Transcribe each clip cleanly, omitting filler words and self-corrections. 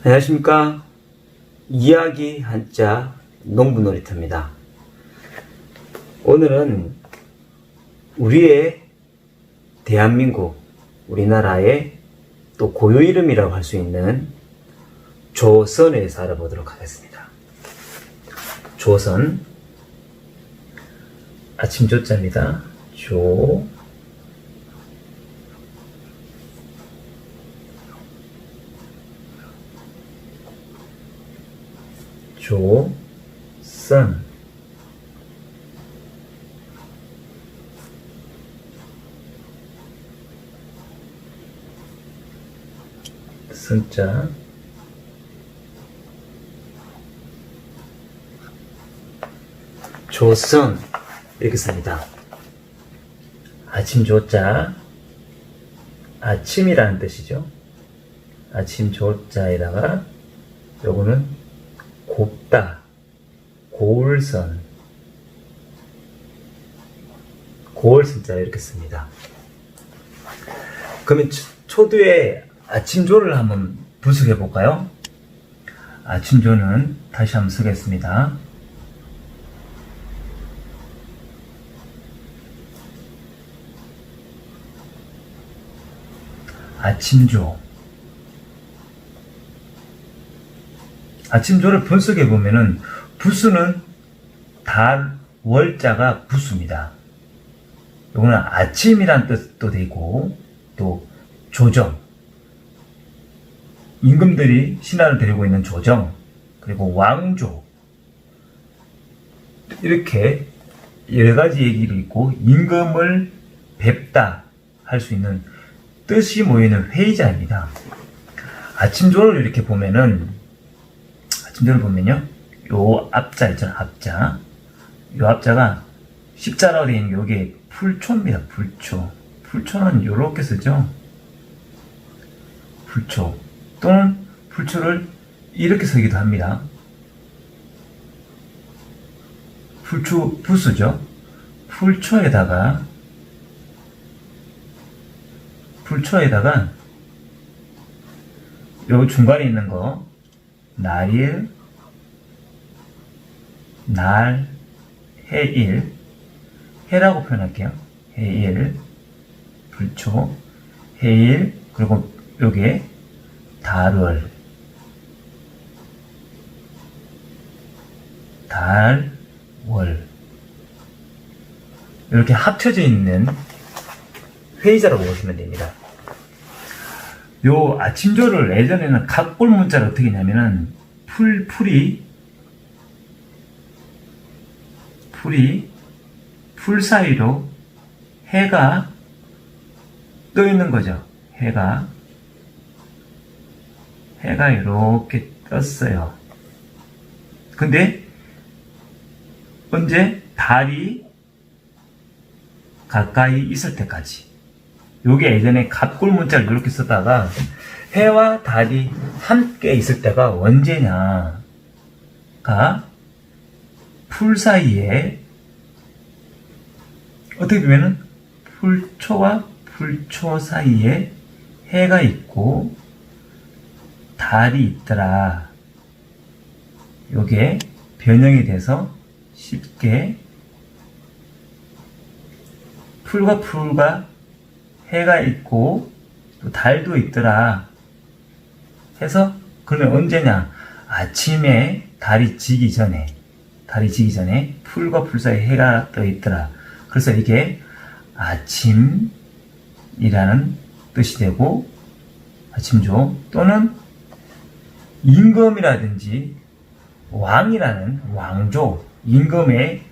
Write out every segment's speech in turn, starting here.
안녕하십니까. 이야기 한자 농부놀이터입니다. 오늘은 우리의 대한민국, 우리나라의 또 고유 이름이라고 할 수 있는 조선에 대해서 알아보도록 하겠습니다. 조선, 아침 조자입니다. 조선. 선자. 조선 이렇게 씁니다. 아침 조자, 아침이라는 뜻이죠. 아침 조자에다가 요거는 곱다, 고울선, 고울선자 이렇게 씁니다. 그러면 초두에 아침조를 한번 분석해 볼까요? 아침조는 다시 한번 쓰겠습니다. 아침조. 아침조를 분석해 보면은 부수는 달, 월자가 부수입니다. 이거는 아침이란 뜻도 되고 또 조정, 임금들이 신하를 데리고 있는 조정, 그리고 왕조, 이렇게 여러 가지 얘기가 있고 임금을 뵙다 할 수 있는 뜻이 모이는 회의자입니다. 아침조를 이렇게 보면은, 아침조를 보면요, 요 앞자 있잖아요. 앞자. 요 앞자가 십자라고 되어 있는 요게 풀초입니다. 풀초. 풀초는 요렇게 쓰죠. 풀초. 또는 풀초를 이렇게 쓰기도 합니다. 풀초 부수죠. 풀초에다가 요 중간에 있는 거 날일, 날, 해일, 해라고 표현할게요. 해일, 불초, 해일, 그리고 요게 달월, 달월, 이렇게 합쳐져 있는 회의자라고 보시면 됩니다. 요 아침조를 예전에는 각골 문자를 어떻게 했냐면은 풀 사이로 해가 떠 있는 거죠. 해가 이렇게 떴어요. 근데 언제? 달이 가까이 있을 때까지. 요게 예전에 갑골 문자를 이렇게 쓰다가 해와 달이 함께 있을 때가 언제냐가 풀 사이에 어떻게 보면은 풀초와 풀초 사이에 해가 있고 달이 있더라. 요게 변형이 돼서 쉽게 풀과 해가 있고 또 달도 있더라 해서, 그러면 언제냐? 아침에 달이 지기 전에 풀과 풀 사이에 해가 떠 있더라. 그래서 이게 아침이라는 뜻이 되고, 아침조 또는 임금이라든지 왕이라는 왕조, 임금의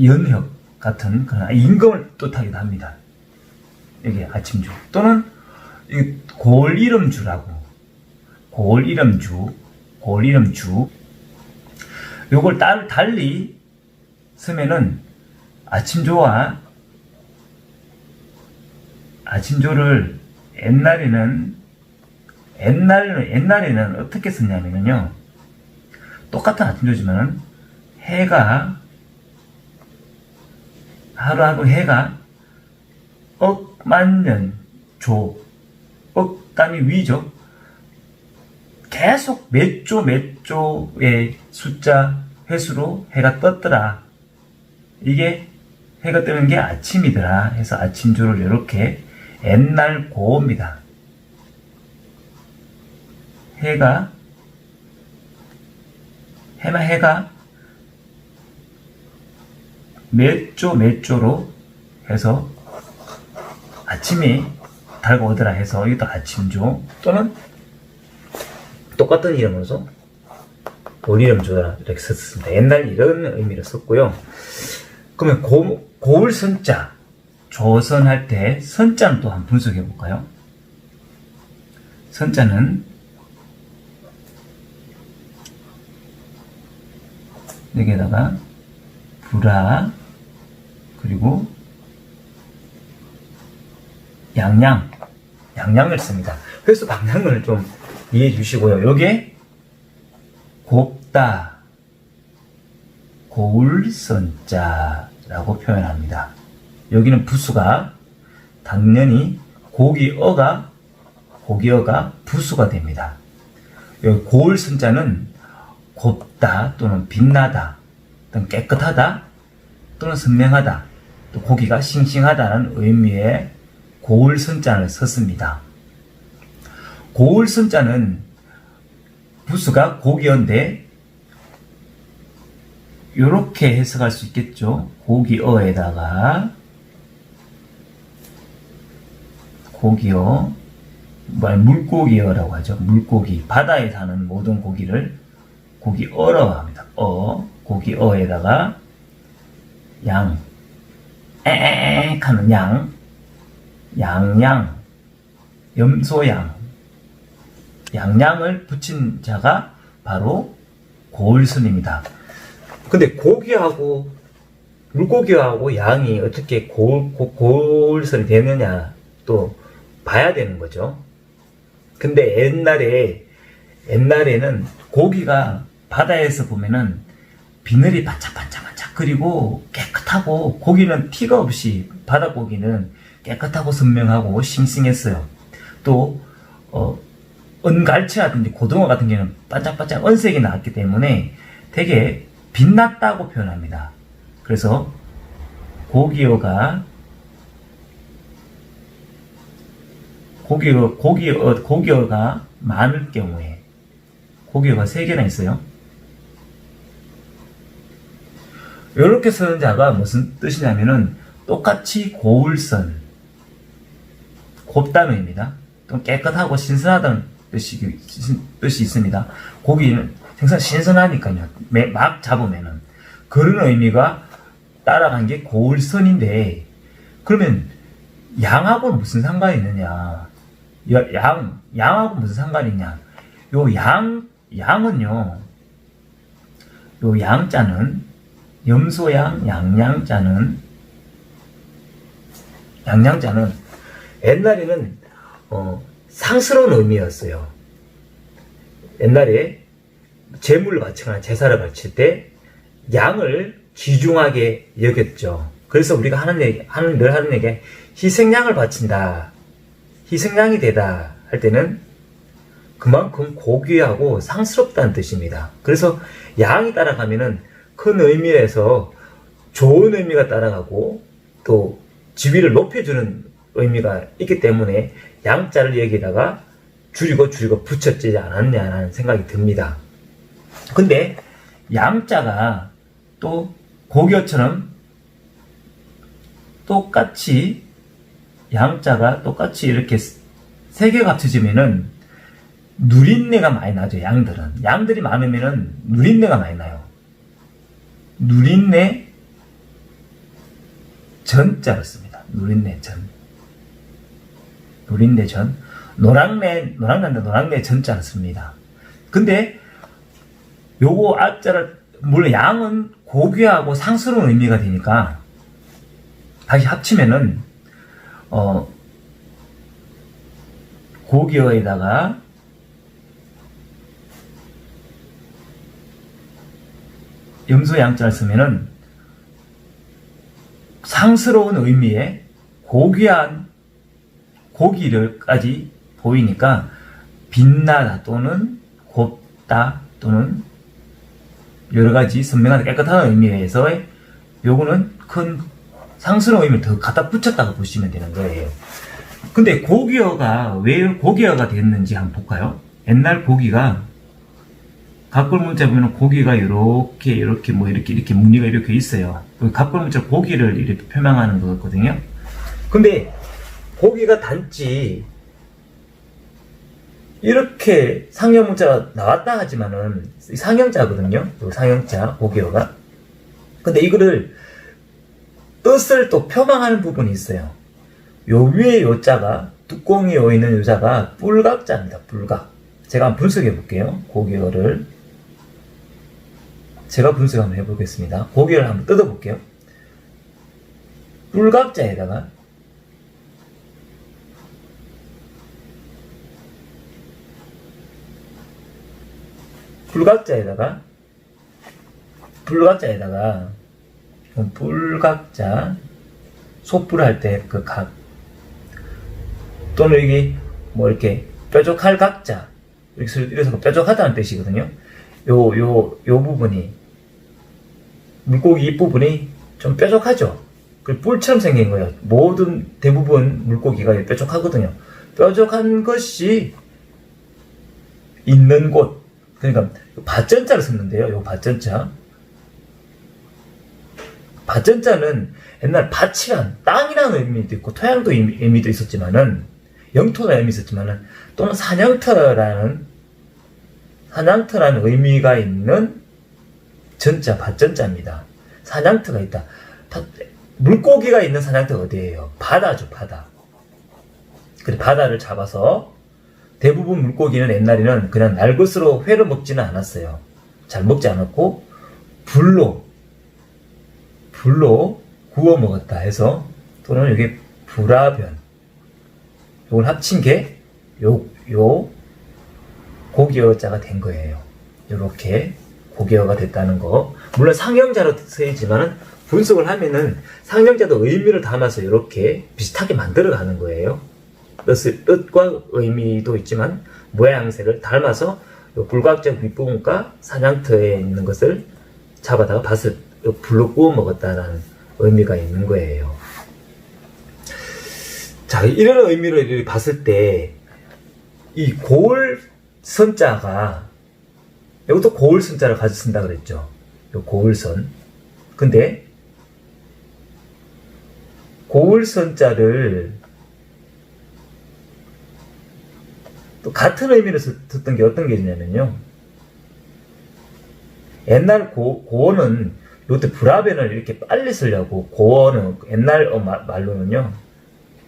연혁 같은 그런 임금을 뜻하기도 합니다. 이게 아침주 또는 고을이름주라고, 고을이름주 요걸 달리 쓰면은 아침조를 옛날에는 어떻게 썼냐면요, 똑같은 아침조지만 해가 하루하루 해가 억만년 조, 억단위 위죠. 계속 몇 조의 숫자 횟수로 해가 떴더라. 이게 해가 뜨는 게 아침이더라 해서 아침조를 이렇게 옛날 고입니다. 해가 몇 조로 해서 아침이 다가오더라 해서 이것도 아침조 또는 똑같은 이름으로서 올이름조라 이렇게 썼습니다. 옛날 이런 의미로 썼고요. 그러면 고을 선자 조선할 때 선자는 또 한번 분석해 볼까요? 선자는 여기에다가 불화 그리고 양양을 씁니다. 그래서 방향을 좀 이해해 주시고요. 요게 곱다 고울선자라고 표현합니다. 여기는 부수가 당연히 고기어가 부수가 됩니다. 여기 고울선자는 곱다 또는 빛나다 또는 깨끗하다 또는 선명하다 또 고기가 싱싱하다는 의미의 고울선자를 썼습니다. 고울선자는 부수가 고기어인데 이렇게 해석할 수 있겠죠. 고기어에다가 고기어 물고기어라고 하죠. 물고기 바다에 사는 모든 고기를 고기어라고 합니다. 고기어에다가 양 에에에 하는 양양 염소양 양양을 붙인 자가 바로 고울선입니다. 근데 고기하고 물고기하고 양이 어떻게 고울선이 되느냐 또 봐야 되는 거죠. 근데 옛날에는 고기가 바다에서 보면은 비늘이 반짝반짝 그리고 깨끗하고 고기는 티가 없이 바다 고기는 깨끗하고 선명하고 싱싱했어요. 또 은갈치라든지 고등어 같은 경우는 반짝반짝 은색이 나왔기 때문에 되게 빛났다고 표현합니다. 그래서 고기어가 많을 경우에 고기어가 3개나 있어요. 이렇게 쓰는 자가 무슨 뜻이냐면은 똑같이 고울선 곱다는 의미입니다. 또 깨끗하고 신선하다는 뜻이 있습니다. 고기는 생선 신선하니까요. 막 잡으면은 그런 의미가 따라간 게 고울선인데 그러면 양하고 무슨 상관이 있느냐? 양하고 무슨 상관이 있냐? 요 양은요. 요 양자는 염소양, 양양자는 옛날에는 상스러운 의미였어요. 옛날에 제물을 바치거나 제사를 바칠 때 양을 귀중하게 여겼죠. 그래서 우리가 늘 하는 얘기 희생양을 바친다, 희생양이 되다 할 때는 그만큼 고귀하고 상스럽다는 뜻입니다. 그래서 양이 따라가면은 큰 의미에서 좋은 의미가 따라가고 또 지위를 높여주는 의미가 있기 때문에 양자를 여기다가 줄이고 붙였지 않았냐는 생각이 듭니다. 근데 양자가 또 고기어처럼 양자가 똑같이 이렇게 3개가 합쳐지면은 누린내가 많이 나죠. 양들이 많으면은 누린내가 많이 나요. 누린내 전자로 씁니다. 누린내 전. 노랑내 전자로 씁니다. 근데 요거 앞자를 물론 양은 고귀하고 상스러운 의미가 되니까 다시 합치면은 고기어에다가 염소 양자를 쓰면은 상스러운 의미의 고귀한 고기를까지 보이니까 빛나다 또는 곱다 또는 여러가지 선명하다 깨끗한 의미에서의 요거는 큰 상스러운 의미를 더 갖다 붙였다고 보시면 되는 거예요. 근데 고기어가 왜 고기어가 됐는지 한번 볼까요? 옛날 고기가 갑골 문자 보면 고기가 이렇게 무늬가 이렇게 있어요. 갑골 문자 고기를 이렇게 표명하는 거거든요. 근데 고기가 단지 이렇게 상형 문자가 나왔다 하지만은 상형자거든요. 상형자 고기어가. 근데 이거를 뜻을 또 표방하는 부분이 있어요. 요 위에 요자가 뚜껑이 요있는 요자가 뿔각자입니다. 뿔각. 제가 한번 분석해 볼게요. 고기어를 제가 분석 한번 해보겠습니다. 고기어를 한번 뜯어 볼게요. 뿔각자에다가 뿔각자 속불 할 때 그 각 또는 여기 뭐 이렇게 뾰족할 각자 이래서 뾰족하다는 뜻이거든요. 요 부분이 물고기 잎부분이 좀 뾰족하죠. 그 뿔처럼 생긴 거예요. 대부분 물고기가 뾰족하거든요. 뾰족한 것이 있는 곳. 그러니까 밭전자를 썼는데요. 요 밭전자. 밭전자는 옛날 밭이란 땅이라는 의미도 있고 토양도 의미도 있었지만은 영토라는 의미 있었지만은 또는 사냥터라는 의미가 있는 전자 밭전자입니다. 사냥터가 있다. 물고기가 있는 사냥터가 어디예요? 바다죠, 바다. 그래 바다를 잡아서 대부분 물고기는 옛날에는 그냥 날것으로 회로 먹지는 않았어요. 잘 먹지 않았고 불로 구워 먹었다 해서 또는 이게 불화변 이걸 합친 게 요 고기어자가 된 거예요. 이렇게 고기어가 됐다는 거. 물론 상형자로 쓰이지만은 분석을 하면은 상형자도 의미를 담아서 이렇게 비슷하게 만들어가는 거예요. 뜻과 의미도 있지만 모양새를 닮아서 불과학적 윗부분과 사냥터에 있는 것을 잡아다가 밭을 불로 구워 먹었다는 의미가 있는 거예요. 자, 이런 의미를 봤을 때 이 고을선자가 이것도 고을선자를 가져 쓴다 그랬죠. 요 고을선. 근데 고을선자를 또 같은 의미로 썼던 게 어떤 게 있냐면요. 옛날 고어는 요때 불화변을 이렇게 빨리 쓰려고 고어는 옛날 말로는요.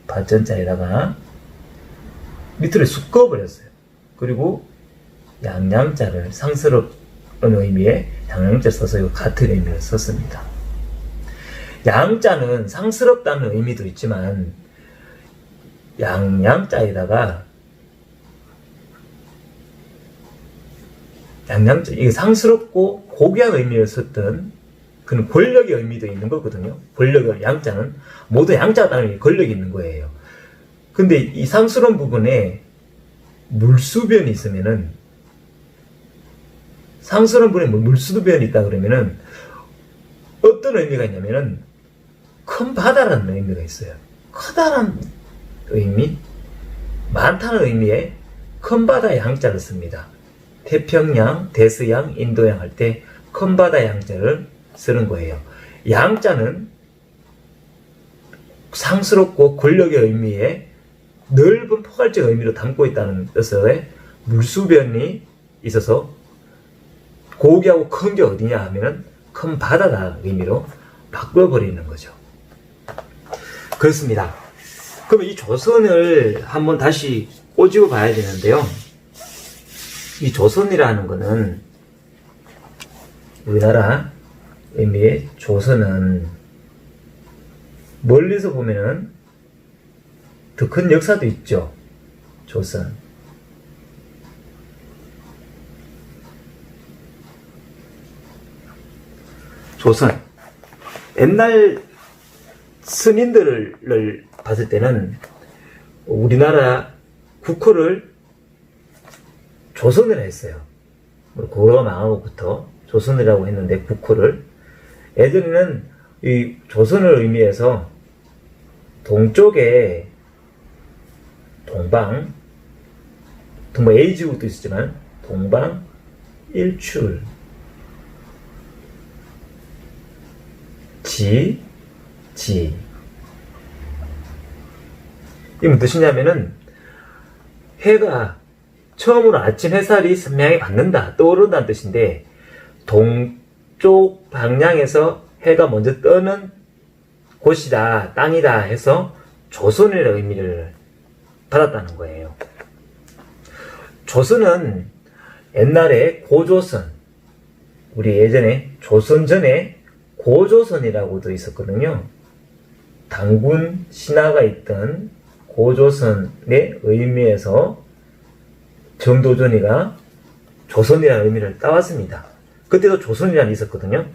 밭전자에다가 밑으로 쑥 그어버렸어요. 그리고 양양자를 상스럽은 의미의 양양자 써서 이 같은 의미를 썼습니다. 양자는 상스럽다는 의미도 있지만 양양자에다가 양양자 이게 상스럽고 고귀한 의미를 썼던 그는 권력의 의미도 있는 거거든요. 권력의 양자는 모두 양자가 따르면 권력이 있는 거예요. 근데 이 상스러운 부분에 물수변이 있으면은 상스러운 부분에 물수변이 있다 그러면은 어떤 의미가 있냐면은 큰 바다라는 의미가 있어요. 커다란 의미, 많다는 의미의 큰 바다의 양자를 씁니다. 태평양, 대서양, 인도양 할 때 큰 바다 양자를 쓰는 거예요. 양자는 상스럽고 권력의 의미에 넓은 포괄적 의미로 담고 있다는 뜻의 물수변이 있어서 고기하고 큰 게 어디냐 하면은 큰 바다다 의미로 바꿔버리는 거죠. 그렇습니다. 그럼 이 조선을 한번 다시 꼬집어 봐야 되는데요. 이 조선이라는 거는 우리나라 의미의 조선은 멀리서 보면은 더 큰 역사도 있죠. 조선. 조선. 옛날 스님들을 봤을 때는 우리나라 국호를 조선으로 했어요. 고려가 망하고부터 조선이라고 했는데 국호를 예전에는 이 조선을 의미해서 동쪽에 동방 A지국도 있었지만 동방 일출 지 이게 무슨 뜻이냐면은 해가 처음으로 아침 햇살이 선명히 받는다, 떠오른다는 뜻인데 동쪽 방향에서 해가 먼저 떠는 곳이다, 땅이다 해서 조선이라는 의미를 받았다는 거예요. 조선은 옛날에 고조선, 우리 예전에 조선 전에 고조선이라고도 있었거든요. 단군 신화가 있던 고조선의 의미에서 정도전이가 조선이라는 의미를 따왔습니다. 그때도 조선이라는 있었거든요.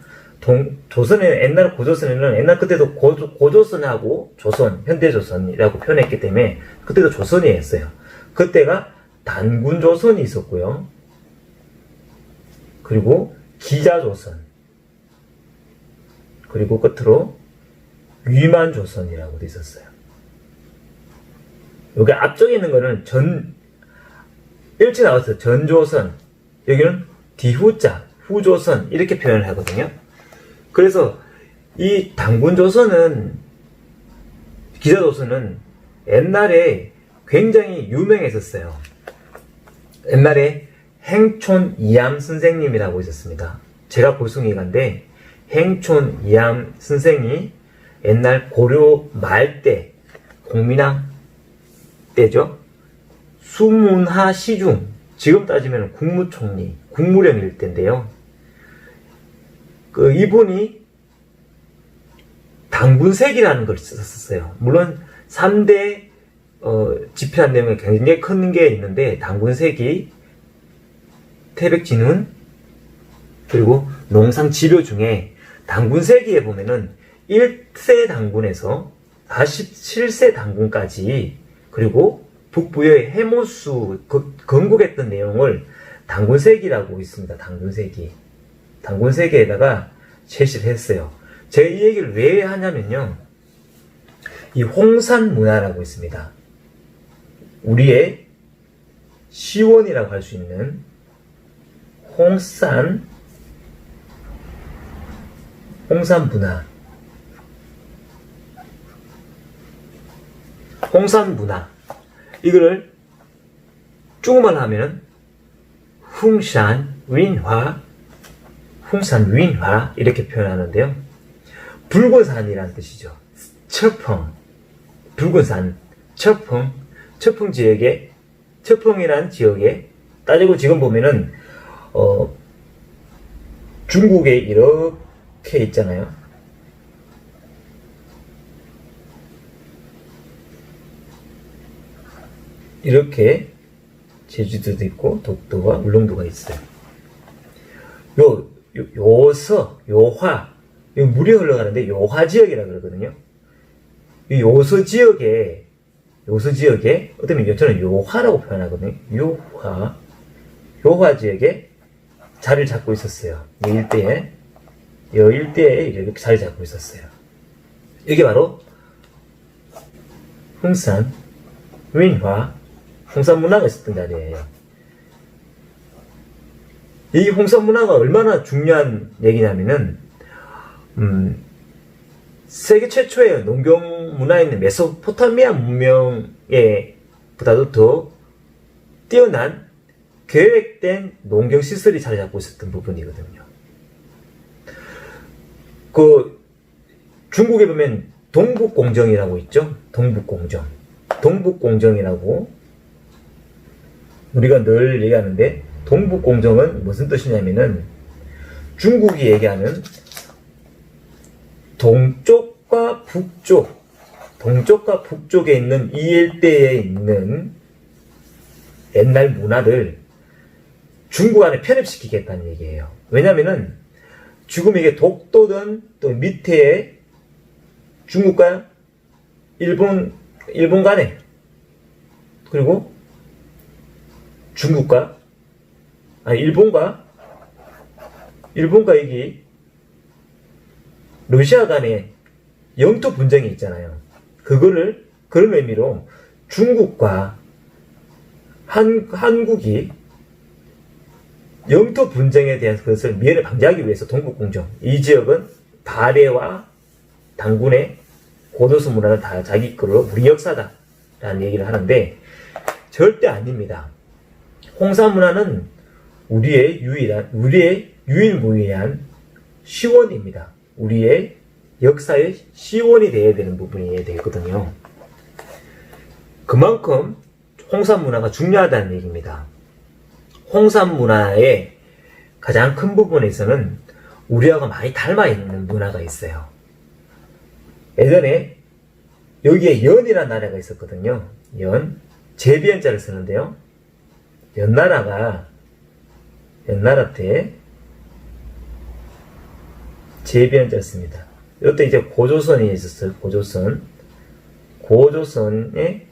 조선에 옛날 고조선에는 옛날 그때도 고조선하고 조선, 현대조선이라고 표현했기 때문에 그때도 조선이 했어요. 그때가 단군조선이 있었고요. 그리고 기자조선, 그리고 끝으로 위만조선이라고도 있었어요. 여기 앞쪽에 있는 거는 일찍 나왔어요. 전조선, 여기는 뒤후자, 후조선 이렇게 표현을 하거든요. 그래서 이 단군조선은, 기자조선은 옛날에 굉장히 유명했었어요. 옛날에 행촌 이암 선생님이라고 있었습니다. 제가 고승이가인데 행촌 이암 선생이 옛날 고려 말 때, 공민왕 때죠. 수문하 시중, 지금 따지면 국무총리, 국무령일 때인데요. 이분이 단군색이라는 걸 썼었어요. 물론 3대 집필한 내용이 굉장히 큰 게 있는데 단군색이 태백진훈 그리고 농상지료 중에 단군세기에 보면은 1세 단군에서 47세 단군까지 그리고 북부의 해모수 건국했던 내용을 단군세기라고 있습니다. 단군세기에다가 제시를 했어요. 제가 이 얘기를 왜 하냐면요, 이 홍산문화라고 있습니다. 우리의 시원이라고 할 수 있는 홍산문화. 이거를 중국말로 하면은 흥산윈화 이렇게 표현하는데요. 붉은 산이라는 뜻이죠. 첩펑, 붉은 산, 첩펑 지역에, 첩펑이라는 지역에 따지고 지금 보면은 중국에 이렇게 있잖아요. 이렇게 제주도도 있고 독도와 울릉도가 있어요. 요서, 요화, 물이 흘러가는데 요화 지역이라고 그러거든요. 이 요서 지역에 어떤 저는 요화라고 표현하거든요. 요화 지역에 자리를 잡고 있었어요. 이 일대에 이렇게 자리 잡고 있었어요. 이게 바로 흥산, 윈화, 홍산 문화가 있었던 자리예요. 이 홍산 문화가 얼마나 중요한 얘기냐면은, 세계 최초의 농경 문화인 메소포타미아 문명에 보다도 더 뛰어난 계획된 농경 시설이 자리 잡고 있었던 부분이거든요. 중국에 보면 동북공정이라고 있죠. 동북공정이라고 우리가 늘 얘기하는데, 동북공정은 무슨 뜻이냐면은 중국이 얘기하는 동쪽과 북쪽에 있는 이 일대에 있는 옛날 문화를 중국 안에 편입시키겠다는 얘기예요. 왜냐면은 지금 이게 독도든 또 밑에 중국과 일본 간에, 그리고 일본과 일본과 여기 러시아 간에 영토 분쟁이 있잖아요. 그거를 그런 의미로 중국과 한국이 영토 분쟁에 대한 것을 미연에 방지하기 위해서 동북공정, 이 지역은 발해와 당군의 고도수 문화를 다 자기 거로 우리 역사다 라는 얘기를 하는데 절대 아닙니다. 홍산 문화는 우리의 유일무이한 시원입니다. 우리의 역사의 시원이 되어야 되는 부분이 되거든요. 그만큼 홍산 문화가 중요하다는 얘기입니다. 홍산 문화의 가장 큰 부분에서는 우리하고 많이 닮아 있는 문화가 있어요. 예전에 여기에 연이라는 나라가 있었거든요. 연, 제비연자를 쓰는데요. 연나라 때 제비연자를 씁니다. 이때 이제 고조선이 있었어요. 고조선의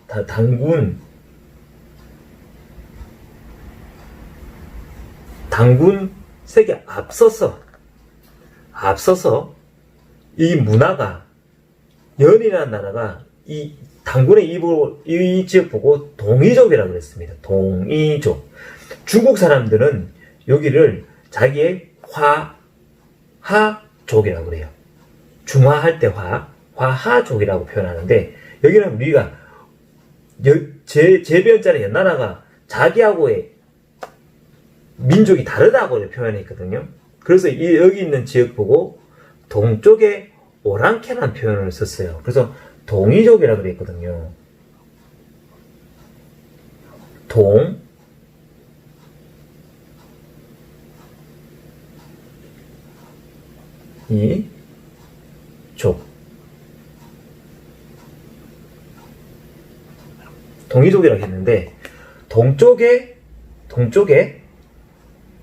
당군색에 앞서서 이 문화가 연이라는 나라가 이 당군의 이 지역 보고 동이족이라고 그랬습니다. 동이족. 중국 사람들은 여기를 자기의 화하족이라고 그래요. 중화할 때 화하족이라고 표현하는데 여기는 우리가 제비연자는 연나라가 자기하고의 민족이 다르다고 표현했거든요. 그래서 여기 있는 지역 보고 동쪽에 오랑캐라는 표현을 썼어요. 그래서 동이족이라고 그랬거든요. 동이족이라고 했는데 동쪽에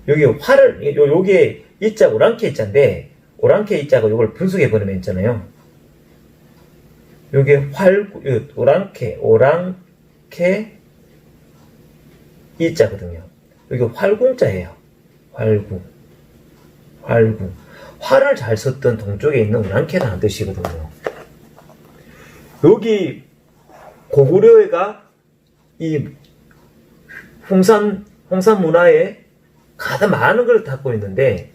여기 여기에 이자 오랑캐 이자인데 오랑캐 이자가 이걸 분석해 버리면 있잖아요. 여기 오랑캐 이자거든요. 여기 활궁자예요. 활궁. 활을 잘 썼던 동쪽에 있는 오랑캐라는 뜻이거든요. 여기 고구려가 이 홍산 문화에 가장 많은 걸 갖고 있는데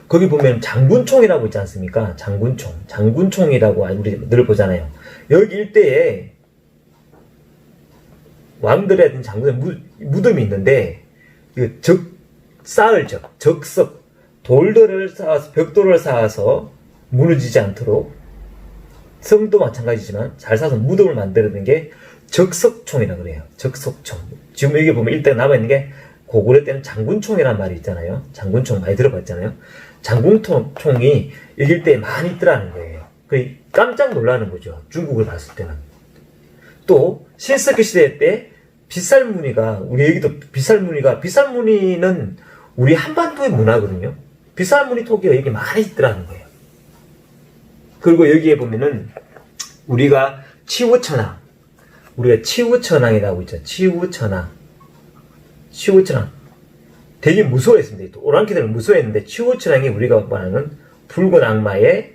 거기 보면 장군총이라고 있지 않습니까? 장군총이라고 우리 늘 보잖아요. 여기 일대에 왕들의 장군의 무덤이 있는데 적석 돌들을 쌓아서 벽돌을 쌓아서 무너지지 않도록 성도 마찬가지지만 잘 쌓아서 무덤을 만드는 게 적석총이라고 그래요. 적석총. 지금 여기 보면 일대 남아있는 게 고구려 때는 장군총이라는 말이 있잖아요. 장군총 많이 들어봤잖아요. 장군총이 이길 때 많이 있더라는 거예요. 깜짝 놀라는 거죠. 중국을 봤을 때는. 또 신석기 시대 때 빗살무늬가 우리 여기도 빗살무늬는 우리 한반도의 문화거든요. 빗살무늬 토기가 여기 많이 있더라는 거예요. 그리고 여기에 보면은 우리가 치우천왕이라고 있죠. 치우천왕. 되게 무서워했습니다. 또 오랑캐들은 무서워했는데 치우천왕이 우리가 말하는 붉은 악마의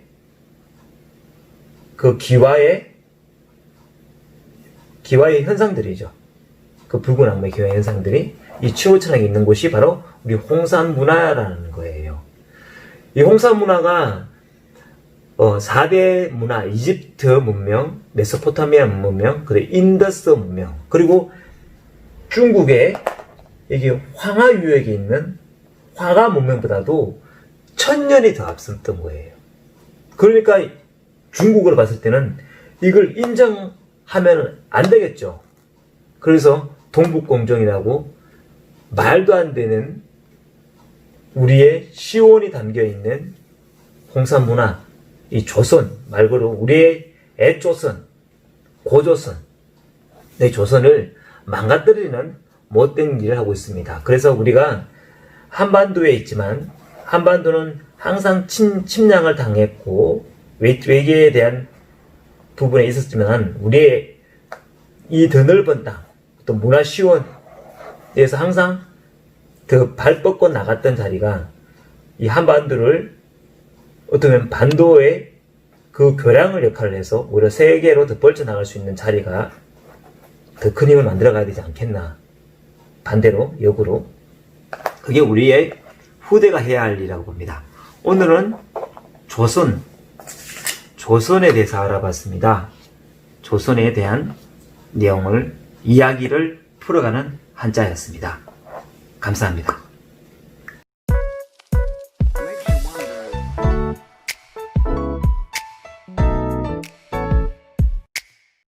그 기와의 현상들이죠. 그 붉은 악마의 기와의 현상들이 이 치우천왕이 있는 곳이 바로 우리 홍산 문화라는 거예요. 이 홍산 문화가 4대 문화, 이집트 문명, 메소포타미아 문명, 그리고 인더스 문명, 그리고 중국의 이게 황하 유역에 있는 화가 문명보다도 1000년이 더 앞섰던 거예요. 그러니까 중국으로 봤을 때는 이걸 인정하면 안 되겠죠. 그래서 동북공정이라고 말도 안 되는 우리의 시온이 담겨 있는 홍산 문화, 이 조선 말고도 우리의 애조선, 고조선, 내 조선을 망가뜨리는 못된 일을 하고 있습니다. 그래서 우리가 한반도에 있지만 한반도는 항상 침략을 당했고 외계에 대한 부분에 있었지만 우리의 이 더 넓은 땅, 또 문화시원에서 항상 더 발 뻗고 나갔던 자리가 이 한반도를 어떻게 보면 반도의 그 교량을 역할을 해서 오히려 세계로 더 뻗쳐나갈 수 있는 자리가 더 큰 힘을 만들어 가야 되지 않겠나. 반대로, 역으로. 그게 우리의 후대가 해야 할 일이라고 봅니다. 오늘은 조선에 대해서 알아봤습니다. 조선에 대한 내용을, 이야기를 풀어가는 한자였습니다. 감사합니다.